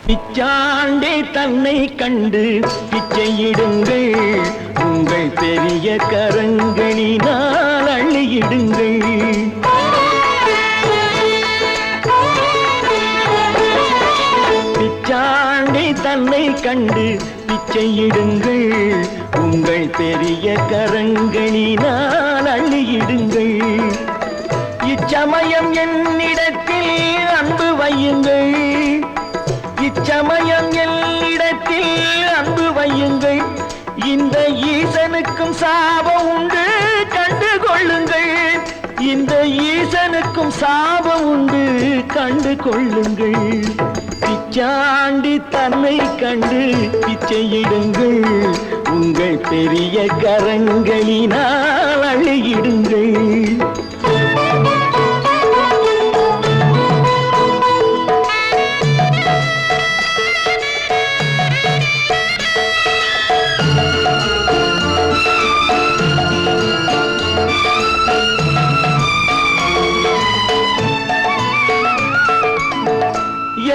பிச்சாண்டே தன்னை கண்டு பிச்சையிடுங்கள், உங்கள் பெரிய கரங்களினால் அள்ளியிடுங்கள். பிச்சாண்டே தன்னை கண்டு பிச்சையிடுங்கள், உங்கள் பெரிய கரங்களினால் அள்ளியிடுங்கள். இச்சமயம் என்னிடத்தில் அன்பு வையுங்கள், இச்சமயம் என்னிடத்தில் அன்பு வையுங்கள். இந்த ஈசனுக்கும் சாபம் உண்டு கண்டு கொள்ளுங்கள், இந்த ஈசனுக்கும் சாபம் உண்டு கண்டு கொள்ளுங்கள். பிச்சாண்டி தன்னை கண்டு பிச்சையிடுங்கள், உங்கள் பெரிய கரங்களினால் அள்ளியிடுங்கள்.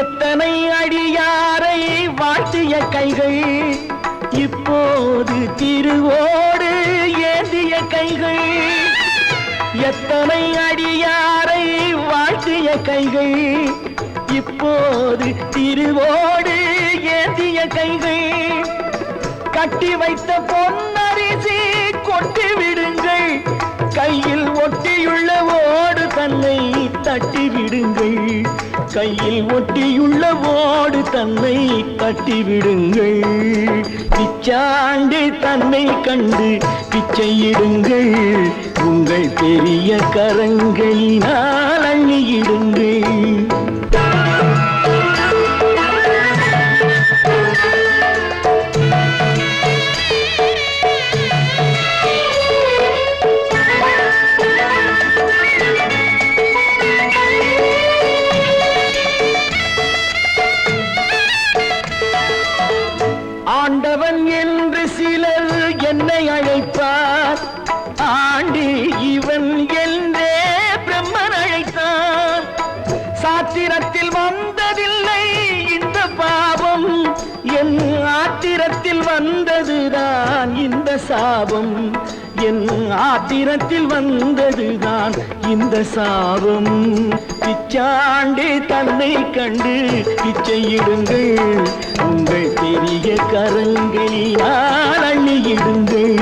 எத்தனை அடியாரை வாழ்த்திய கைகள், இப்போது திருவோடு ஏந்திய கைகள். எத்தனை அடியாரை வாழ்த்திய கைகள், இப்போது திருவோடு ஏந்திய கைகள். கட்டி வைத்த பொன்னரிசி கொண்டு விடுங்கள், கையில் ஒட்டியுள்ள ஓடு தன்னை தட்டி விடுங்கள், கையில் ஒட்டியுள்ள ஓடு தன்னை தட்டி விடுங்கள். பிச்சாண்டி தன்னை கண்டு பிச்சையிடுங்கள், உங்கள் பெரிய கரங்களினால் அள்ளியிடுங்கள். ஆண்டவன் என்று சிலர் என்னை அழைப்பார், ஆண்டி இவன் என்றே பிரம்மன் அழைத்தான். சாத்திரத்தில் வந்ததில்லை இந்த பாவம், என் ஆத்திரத்தில் வந்ததுதான் இந்த சாபம், என் ஆத்திரத்தில் வந்ததுதான் இந்த சாபம். பிச்சாண்டே தன்னை கண்டு பிச்சையிடுங்கள், உங்கள் பெரிய கரங்களினால் அள்ளியிடுங்கள்.